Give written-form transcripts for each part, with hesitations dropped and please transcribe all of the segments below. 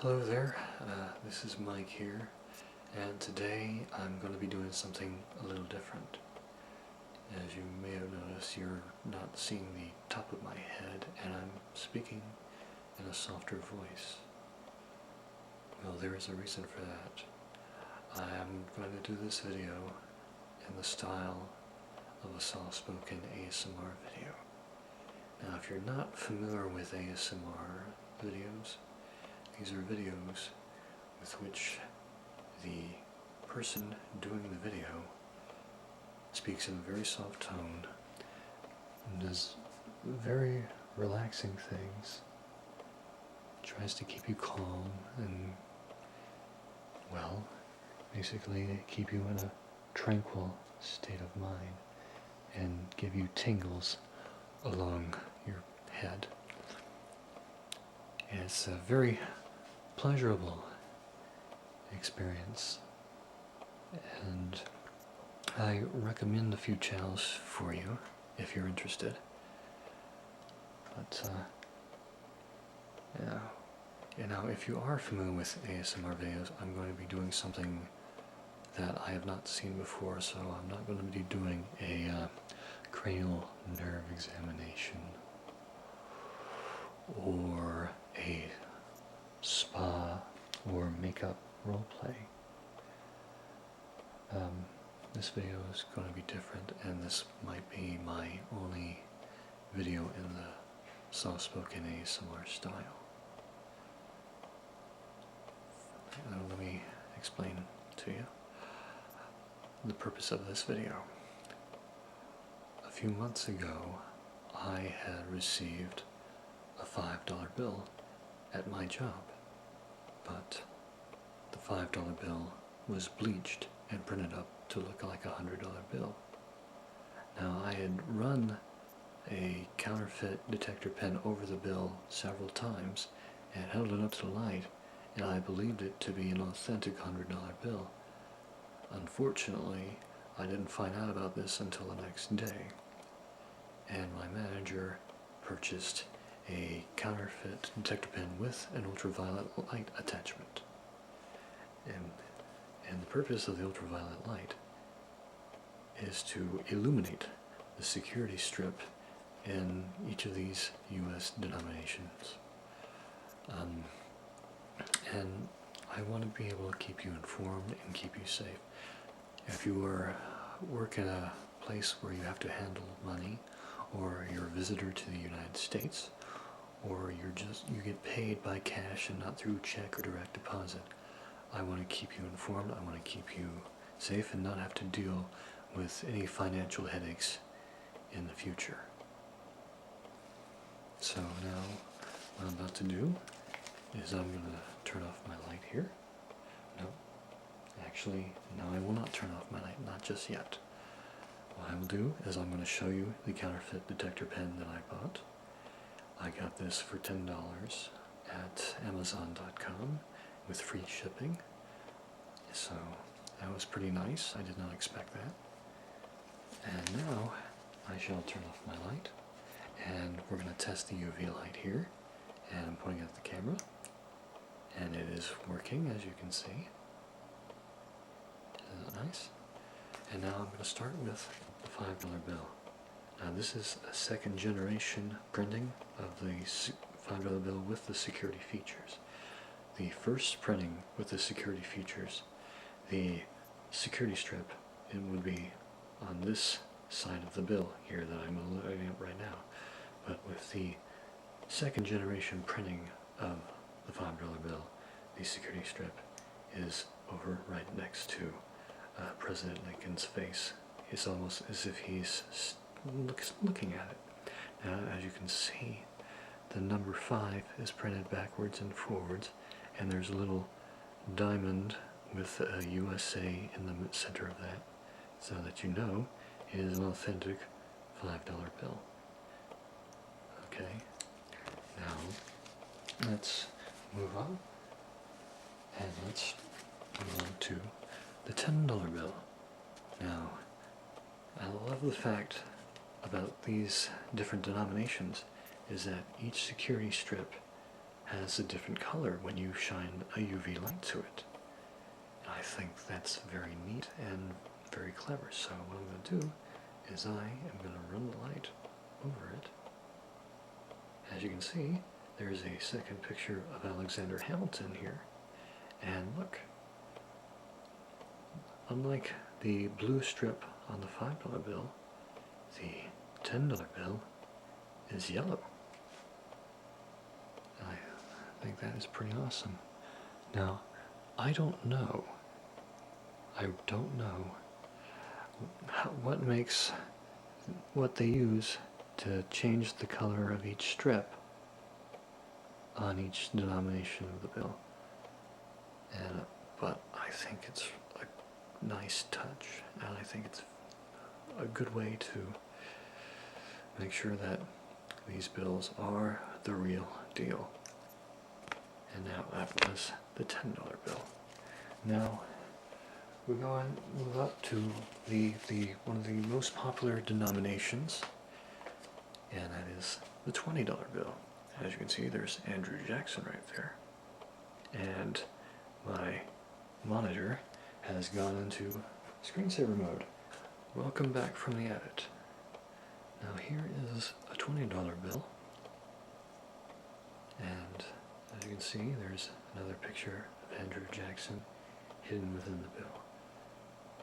Hello there, this is Mike here, and today I'm going to be doing something a little different. As you may have noticed, you're not seeing the top of my head, and I'm speaking in a softer voice. Well, there is a reason for that. I'm going to do this video in the style of a soft-spoken ASMR video. Now, if you're not familiar with ASMR videos, these are videos with which the person doing the video speaks in a very soft tone and does very relaxing things, tries to keep you calm and, well, basically keep you in a tranquil state of mind and give you tingles along your head. And it's a very pleasurable experience, and I recommend a few channels for you if you're interested. But yeah, now if you are familiar with ASMR videos, I'm going to be doing something that I have not seen before, so I'm not going to be doing a cranial nerve examination or a spa or makeup roleplay. This video is going to be different, and this might be my only video in the soft-spoken ASMR style. Let me explain to you the purpose of this video. A few months ago, I had received a $5 bill at my job, but the $5 bill was bleached and printed up to look like a $100 bill. Now, I had run a counterfeit detector pen over the bill several times and held it up to the light, and I believed it to be an authentic $100 bill. Unfortunately, I didn't find out about this until the next day, and my manager purchased a counterfeit detector pen with an ultraviolet light attachment. And the purpose of the ultraviolet light is to illuminate the security strip in each of these US denominations. And I want to be able to keep you informed and keep you safe. If you work in a place where you have to handle money, or you're a visitor to the United States, or you get paid by cash and not through check or direct deposit, I want to keep you informed, I want to keep you safe and not have to deal with any financial headaches in the future. So now what I'm about to do is I'm going to turn off my light here. No, actually, no, I will not turn off my light, not just yet. What I will do is I'm going to show you the counterfeit detector pen that I bought. I got this for $10 at Amazon.com with free shipping. So that was pretty nice. I did not expect that. And now I shall turn off my light, and we're going to test the UV light here. And I'm pointing at the camera, and it is working, as you can see. Isn't that nice? And now I'm going to start with the $5 bill. Now, this is a second generation printing of the $5 bill with the security features. The first printing with the security features, the security strip, it would be on this side of the bill here that I'm looking at right now. But with the second generation printing of the $5 bill, the security strip is over right next to President Lincoln's face. It's almost as if he's looking at it. Now, as you can see, the number 5 is printed backwards and forwards, and there's a little diamond with a USA in the center of that, so that you know it is an authentic $5 bill. Okay, now let's move on, and let's move on to the $10 bill. Now, I love the fact about these different denominations is that each security strip has a different color when you shine a UV light to it. And I think that's very neat and very clever. So what I'm going to do is I am going to run the light over it. As you can see, there's a second picture of Alexander Hamilton here. And look, unlike the blue strip on the $5 bill, the $10 bill is yellow. I think that is pretty awesome. Now, I don't know what they use to change the color of each strip on each denomination of the bill. But I think it's a nice touch, and I think it's a good way to make sure that these bills are the real deal. And now that was the $10 bill. Now we're going to move up to one of the most popular denominations, and that is the $20 bill. As you can see, there's Andrew Jackson right there. And my monitor has gone into screensaver mode. Welcome back from the edit. Now here is a $20 bill. And as you can see, there's another picture of Andrew Jackson hidden within the bill.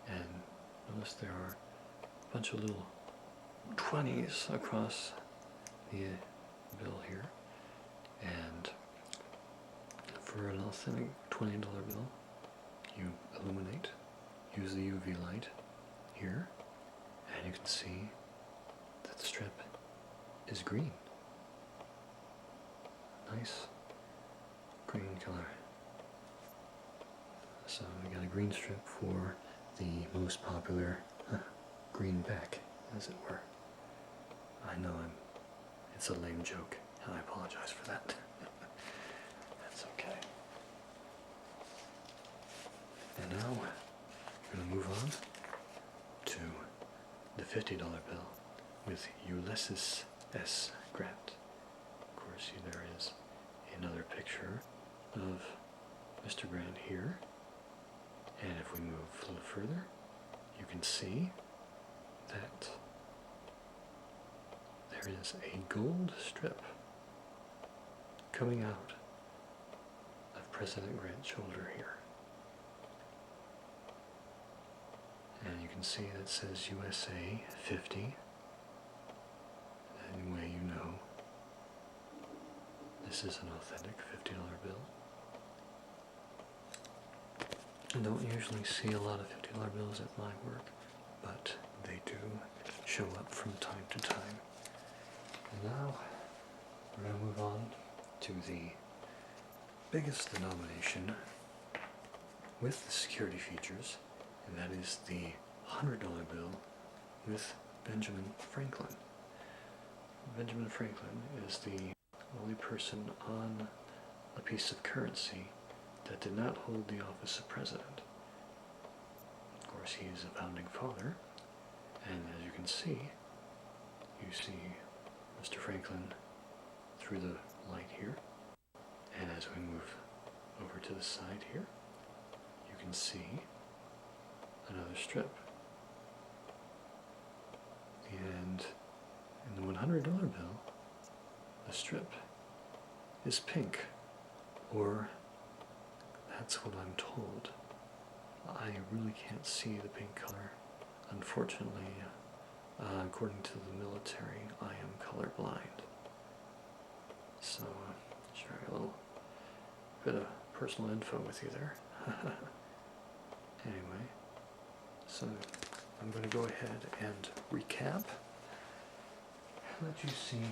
And notice there are a bunch of little 20s across the bill here. And for an authentic $20 bill, you illuminate, use the UV light here, and you can see that the strip is green. Nice green color. So we got a green strip for the most popular greenback, as it were. I know it's a lame joke, and I apologize for that. That's okay. And now we're going to move on to the $50 bill with Ulysses S. Grant. Of course, there is another picture of Mr. Grant here. And if we move a little further, you can see that there is a gold strip coming out of President Grant's shoulder here. And you can see that says USA 50. Anyway, you know this is an authentic $50 bill. I don't usually see a lot of $50 bills at my work, but they do show up from time to time. And now we're going to move on to the biggest denomination with the security features, and that is the $100 bill with Benjamin Franklin. Benjamin Franklin is the only person on a piece of currency that did not hold the office of president. Of course, he is a founding father, and as you can see, you see Mr. Franklin through the light here, and as we move over to the side here, you can see another strip. And in the $100 bill, the strip is pink, or that's what I'm told. I really can't see the pink color. Unfortunately, according to the military, I am colorblind. So, sharing a little bit of personal info with you there. Anyway, so I'm going to go ahead and recap and let you see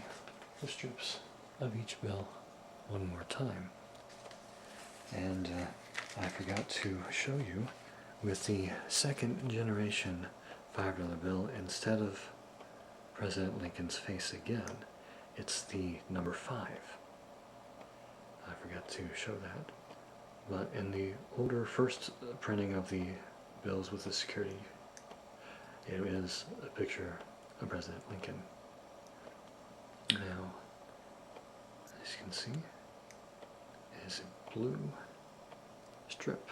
the strips of each bill one more time. And I forgot to show you with the second generation $5 bill, instead of President Lincoln's face again, it's the number 5. I forgot to show that. But in the older first printing of the bills with the security, it is a picture of President Lincoln. Now, as you can see, is a blue strip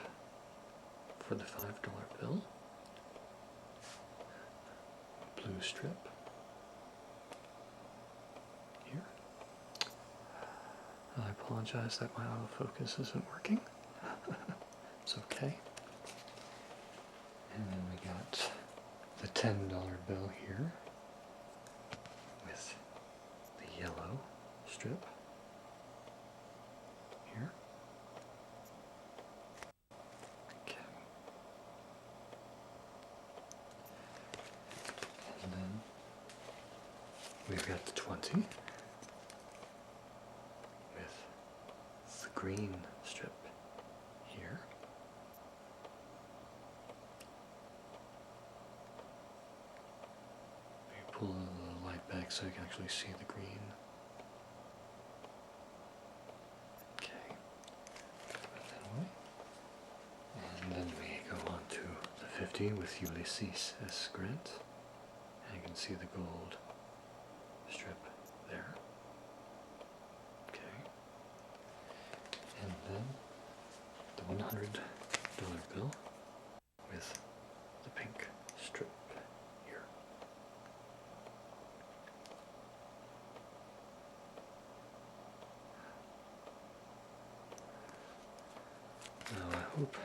for the $5 bill. Blue strip here. I apologize that my autofocus isn't working. It's okay. And then we got the $10 bill here with the yellow strip here. Okay. And then we've got the 20 with the green strip here. Pull the light back so you can actually see the green. Okay, put that away. And then we go on to the 50 with Ulysses S. Grant. And you can see the gold strip there. Okay. And then the $100 bill with the pink strip here. Now I hope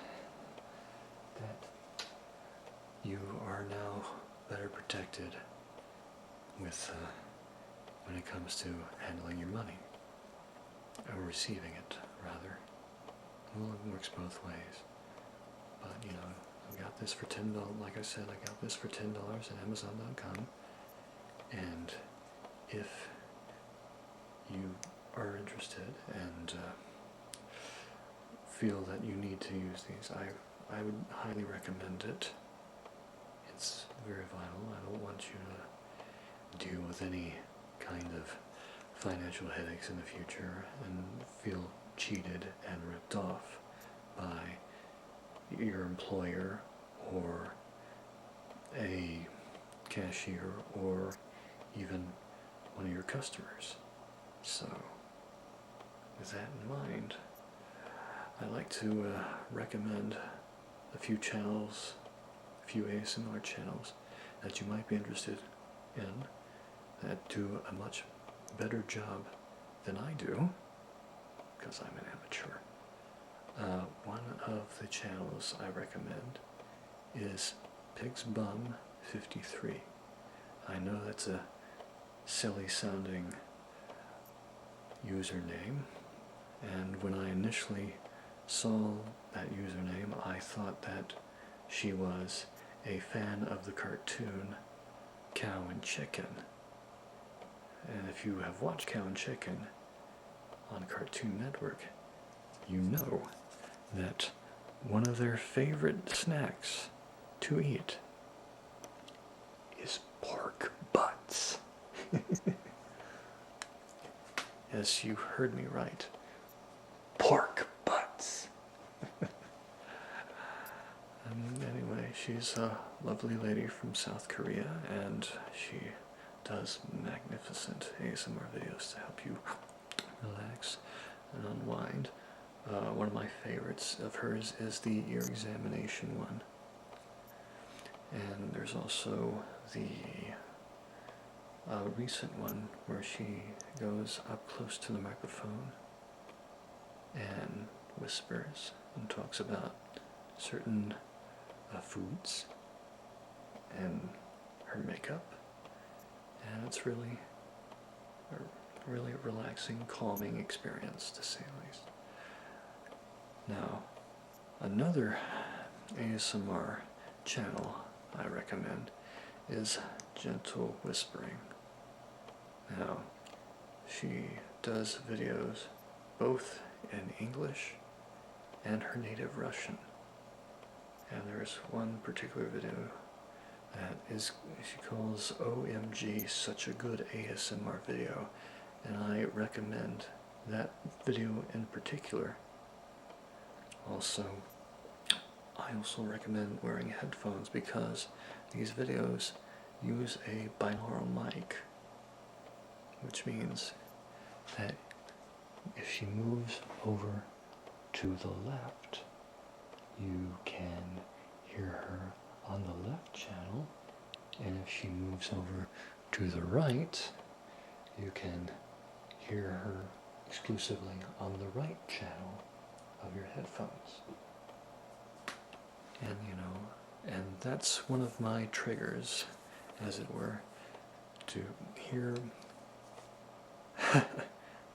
that you are now better protected with when it comes to handling your money, or receiving it rather. Well, it works both ways. But you know, I got this for $10. Like I said, I got this for $10 at Amazon.com. And if you are interested and feel that you need to use these, I would highly recommend it. It's very vital. I don't want you to deal with any kind of financial headaches in the future and feel cheated and ripped off by your employer or a cashier or even one of your customers. So, with that in mind, I'd like to recommend a few channels, a few ASMR channels that you might be interested in that do a much better job than I do, because I'm an amateur. One of the channels I recommend is Pig's Bum 53. I know that's a silly sounding username, and when I initially saw that username, I thought that she was a fan of the cartoon Cow and Chicken. And if you have watched Cow and Chicken on Cartoon Network, you know that one of their favorite snacks to eat is pork butts. Yes, you heard me right. Pork butts. Anyway, she's a lovely lady from South Korea, and she does magnificent ASMR videos to help you relax and unwind. One of my favorites of hers is the ear examination one. And there's also the recent one where she goes up close to the microphone and whispers and talks about certain foods and her makeup. And it's really a relaxing, calming experience, to say the least. Now, another ASMR channel I recommend is Gentle Whispering. Now, she does videos both in English and her native Russian. And there's one particular video that is, she calls OMG, such a good ASMR video, and I recommend that video in particular. Also, I also recommend wearing headphones because these videos use a binaural mic, which means that if she moves over to the left, you can hear her on the left channel, and if she moves over to the right, you can hear her exclusively on the right channel of your headphones. And and that's one of my triggers, as it were, to hear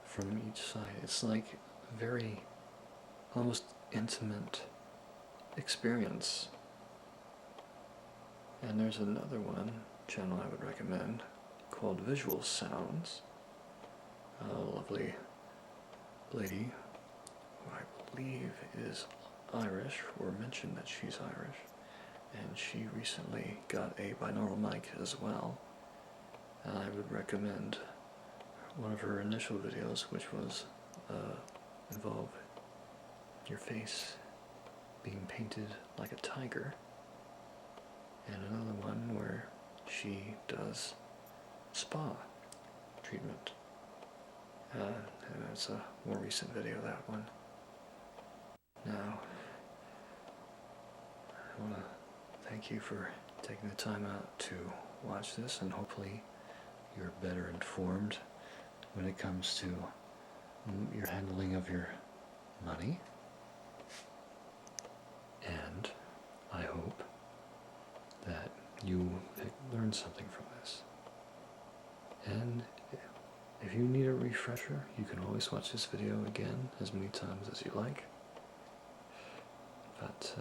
from each side. It's like a very almost intimate experience. And there's another channel I would recommend, called Visual Sounds. A lovely lady who I believe is Irish, or mentioned that she's Irish, and she recently got a binaural mic as well. And I would recommend one of her initial videos, which was involve your face being painted like a tiger, and another one where she does spa treatment. And it's a more recent video, that one. Now, I want to thank you for taking the time out to watch this, and hopefully you're better informed when it comes to your handling of your money. And I hope that you learned something from this. And if you need a refresher, you can always watch this video again as many times as you like. But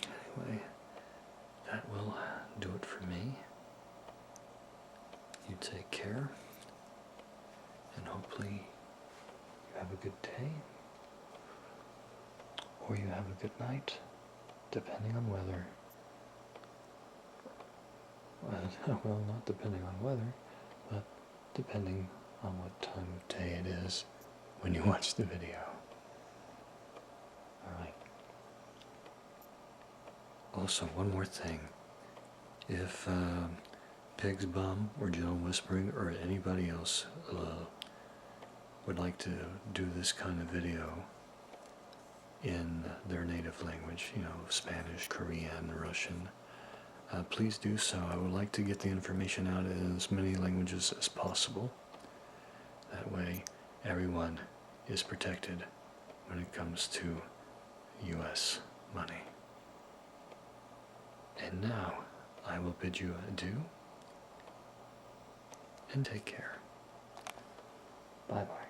anyway, that will do it for me. You take care, and hopefully you have a good day, or you have a good night, depending on weather. Well, not depending on weather, but depending on what time of day it is when you watch the video. Alright. Also, one more thing. If Pig's Bum or Gentle Whispering or anybody else would like to do this kind of video in their native language, Spanish, Korean, Russian, please do so. I would like to get the information out in as many languages as possible. That way, everyone is protected when it comes to U.S. money. And now, I will bid you adieu, and take care. Bye-bye.